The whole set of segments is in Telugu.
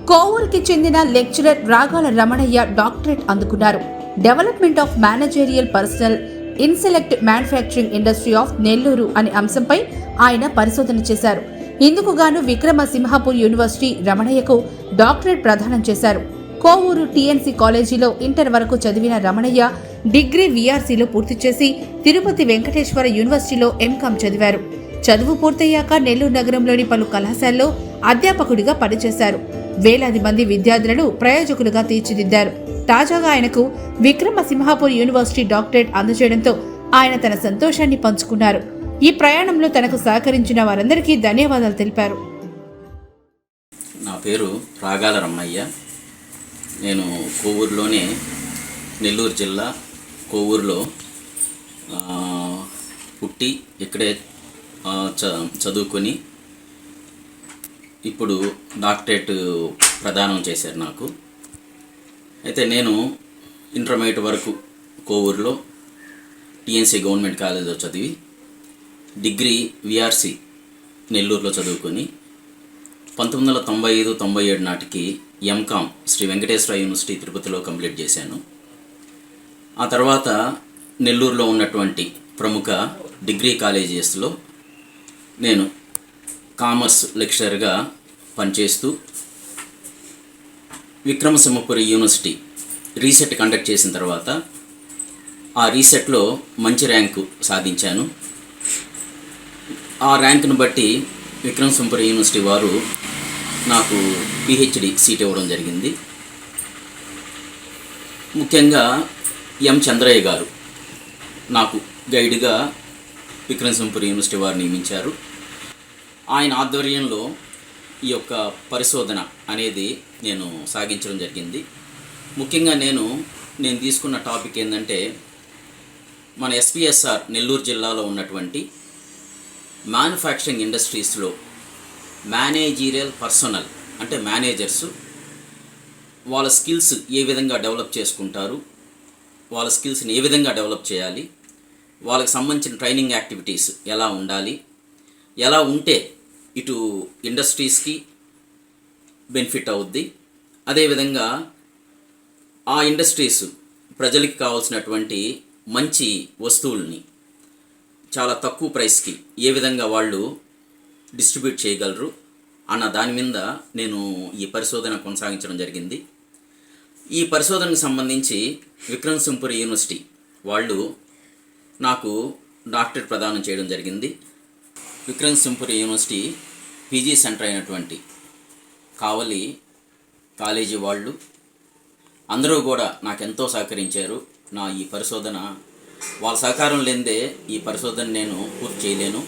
కోవూరుకి చెందిన లెక్చరర్ రాగాల రమణయ్య డాక్టరేట్ అందుకున్నారు. Development of managerial personal in select manufacturing industry of Nellore అనే అంశంపై ఆయన పరిశోధన చేశారు. ఇందుకు గాను విక్రమసింహపూర్ యూనివర్సిటీ రమణయ్యకు డాక్టరేట్ ప్రదానం చేశారు. కోవూరు టీఎన్సీ కాలేజీలో ఇంటర్ వరకు చదివిన రమణయ్య డిగ్రీ వీఆర్సీలో పూర్తి చేసి తిరుపతి వెంకటేశ్వర యూనివర్సిటీలో ఎంకామ్ చదివారు. చదువు పూర్తయ్యాక నెల్లూరు నగరంలోని పలు కళాశాలలో అధ్యాపకుడిగా పనిచేశారు. వేలాది మంది విద్యార్థులను ప్రయోజకులుగా తీర్చిదిద్దారు. తాజాగా ఆయనకు విక్రమసింహపూర్ యూనివర్సిటీ డాక్టరేట్ అందజేయడంతో ఆయన తన సంతోషాన్ని పంచుకున్నారు. ఈ ప్రయాణంలో తనకు సహకరించిన వారందరికీ ధన్యవాదాలు తెలిపారు. నా పేరు రాగాల రమణయ్య. నేను కోవూరులోనే నెల్లూరు జిల్లా కోవూరులో పుట్టి ఇక్కడే చదువుకొని ఇప్పుడు డాక్టరేట్ ప్రదానం చేశారు నాకు. అయితే నేను ఇంటర్మీడియట్ వరకు కోవూరులో టీఎన్సీ గవర్నమెంట్ కాలేజీలో చదివి డిగ్రీ విఆర్సి నెల్లూరులో చదువుకొని 1995-97 నాటికి ఎంకామ్ శ్రీ వెంకటేశ్వర యూనివర్సిటీ తిరుపతిలో కంప్లీట్ చేశాను. ఆ తర్వాత నెల్లూరులో ఉన్నటువంటి ప్రముఖ డిగ్రీ కాలేజెస్లో నేను కామర్స్ లెక్చరర్గా పనిచేస్తూ విక్రమసింహపురి యూనివర్సిటీ రీసెట్ కండక్ట్ చేసిన తర్వాత ఆ రీసెట్లో మంచి ర్యాంకు సాధించాను. ఆ ర్యాంకును బట్టి విక్రమసింహపురి యూనివర్సిటీ వారు నాకు పిహెచ్డి సీట్ ఇవ్వడం జరిగింది. ముఖ్యంగా ఎం చంద్రయ్య గారు నాకు గైడ్గా విక్రమసింహపురి యూనివర్సిటీ వారు నియమించారు. ఆయన ఆధ్వర్యంలో ఈ యొక్క పరిశోధన అనేది నేను సాగించడం జరిగింది. ముఖ్యంగా నేను తీసుకున్న టాపిక్ ఏంటంటే మన ఎస్పీఎస్ఆర్ నెల్లూరు జిల్లాలో ఉన్నటువంటి మ్యానుఫ్యాక్చరింగ్ ఇండస్ట్రీస్లో మేనేజీరియల్ పర్సనల్ అంటే మేనేజర్స్ వాళ్ళ స్కిల్స్ ఏ విధంగా డెవలప్ చేసుకుంటారు, వాళ్ళ స్కిల్స్ని ఏ విధంగా డెవలప్ చేయాలి, వాళ్ళకి సంబంధించిన ట్రైనింగ్ యాక్టివిటీస్ ఎలా ఉండాలి, ఎలా ఉంటే ఇటు ఇండస్ట్రీస్కి బెనిఫిట్ అవుద్ది, అదేవిధంగా ఆ ఇండస్ట్రీస్ ప్రజలకి కావాల్సినటువంటి మంచి వస్తువుల్ని చాలా తక్కువ ప్రైస్కి ఏ విధంగా వాళ్ళు డిస్ట్రిబ్యూట్ చేయగలరు అన్న దాని మీద నేను ఈ పరిశోధన కొనసాగించడం జరిగింది. ఈ పరిశోధనకు సంబంధించి విక్రమసింహపురి యూనివర్సిటీ వాళ్ళు నాకు డాక్టరేట్ ప్రదానం చేయడం జరిగింది. విక్రమసింహపురి యూనివర్సిటీ పీజీ సెంటర్ అయినటువంటి కావలి కాలేజీ వాళ్ళు అందరూ కూడా నాకెంతో సహకరించారు. నా ఈ పరిశోధన వాళ్ళ సహకారం లేనిదే ఈ పరిశోధన నేను పూర్తి చేయలేను.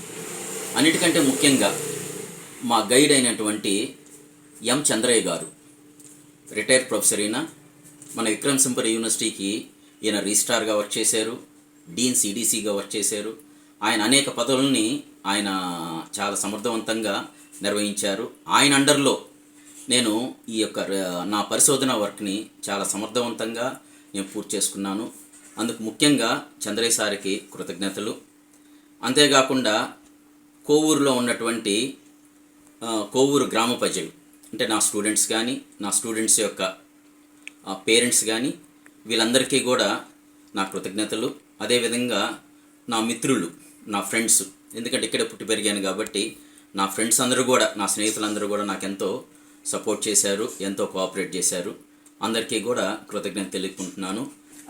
అన్నిటికంటే ముఖ్యంగా మా గైడ్ అయినటువంటి ఎం చంద్రయ్య గారు రిటైర్డ్ ప్రొఫెసర్. ఈయన మన విక్రమసింహపురి యూనివర్సిటీకి ఈయన రిజిస్ట్రార్గా వర్క్ చేశారు, డీన్ సిడిసిగా వర్క్ చేశారు. ఆయన అనేక పదవులని ఆయన చాలా సమర్థవంతంగా నిర్వహించారు. ఆయన అండర్లో నేను ఈ యొక్క నా పరిశోధన వర్క్ని చాలా సమర్థవంతంగా నేను పూర్తి చేసుకున్నాను. అందుకు ముఖ్యంగా చంద్రయ్య సార్కి కృతజ్ఞతలు. అంతేకాకుండా కోవూరులో ఉన్నటువంటి కోవూరు గ్రామ ప్రజలు అంటే నా స్టూడెంట్స్ కానీ నా స్టూడెంట్స్ యొక్క పేరెంట్స్ కానీ వీళ్ళందరికీ కూడా నా కృతజ్ఞతలు. అదేవిధంగా నా మిత్రులు, నా ఫ్రెండ్స్, ఎందుకంటే ఇక్కడే పుట్టి పెరిగాను కాబట్టి నా ఫ్రెండ్స్ అందరూ కూడా, నా స్నేహితులందరూ కూడా నాకు ఎంతో సపోర్ట్ చేశారు, ఎంతో కోఆపరేట్ చేశారు. అందరికీ కూడా కృతజ్ఞత తెలుపుకుంటున్నాను.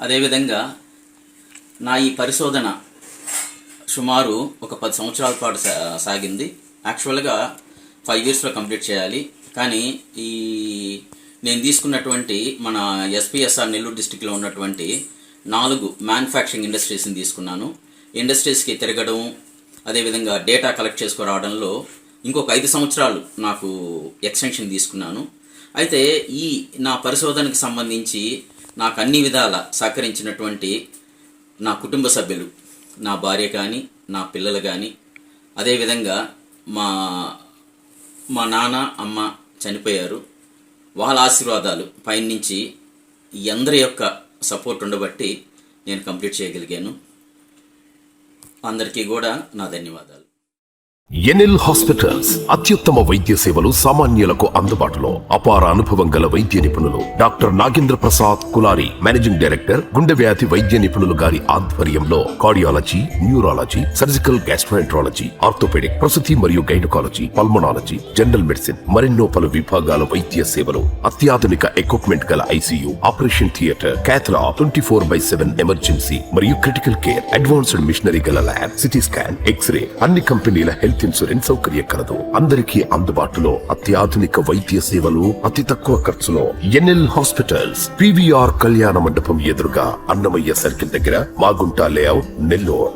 అదేవిధంగా నా ఈ పరిశోధన సుమారు ఒక 10 సంవత్సరాల పాటు సాగింది. యాక్చువల్గా 5 yearsలో కంప్లీట్ చేయాలి. కానీ నేను తీసుకున్నటువంటి మన ఎస్పీఎస్ఆర్ నెల్లూరు డిస్టిక్లో ఉన్నటువంటి 4 మ్యానుఫ్యాక్చరింగ్ ఇండస్ట్రీస్ని తీసుకున్నాను. ఇండస్ట్రీస్కి తిరగడం, అదేవిధంగా డేటా కలెక్ట్ చేసుకురావడంలో ఇంకొక 5 సంవత్సరాలు నాకు ఎక్స్టెన్షన్ తీసుకున్నాను. అయితే ఈ నా పరిశోధనకు సంబంధించి నాకు అన్ని విధాల సహకరించినటువంటి నా కుటుంబ సభ్యులు, నా భార్య కానీ నా పిల్లలు కానీ, అదేవిధంగా మా నాన్న అమ్మ చనిపోయారు. వాళ్ళ ఆశీర్వాదాలు పైనుంచి అందరి యొక్క సపోర్ట్ ఉండబట్టి నేను కంప్లీట్ చేయగలిగాను. అందరికీ కూడా నా ధన్యవాదాలు. ఎన్ఎల్ హాస్పిటల్స్ అత్యుత్తమ వైద్య సేవలు సామాన్యులకు అందుబాటులో. అపార అనుభవం గల వైద్య నిపుణులు doctor Nagendra Prasad Kulari, managing director, గుండె వ్యాధి వైద్య నిపుణులు గారి ఆధ్వర్యంలో cardiology, neurology, surgical gastroenterology, orthopaedic, ప్రసూతి మరియు గైనకాలజీ, పల్మనాలజీ, జనరల్ మెడిసిన్ మరెన్నో పలు విభాగాల వైద్య సేవలు. అత్యాధునిక ఎక్విప్మెంట్ గల ఐసీయూ, ఆపరేషన్ థియేటర్, క్యాథ్లా, 24/7 ఎమర్జెన్సీ మరియు క్రిటికల్ కేర్, అడ్వాన్స్డ్ మిషనరీ గల ల్యాబ్, సిటీ స్కాన్, ఎక్స్రే, అన్ని కంపెనీల హెల్త్ ఇన్సూరెన్స్ సౌకర్యం కలదు. అందరికీ అందుబాటులో అత్యాధునిక వైద్య సేవలు అతి తక్కువ ఖర్చులో. ఎన్ఎల్ హాస్పిటల్స్, పివిఆర్ కళ్యాణ మండపం ఎదురుగా, అన్నమయ్య సర్కిల్ దగ్గర, మాగుంట లేఅవుట్, నెల్లూరు.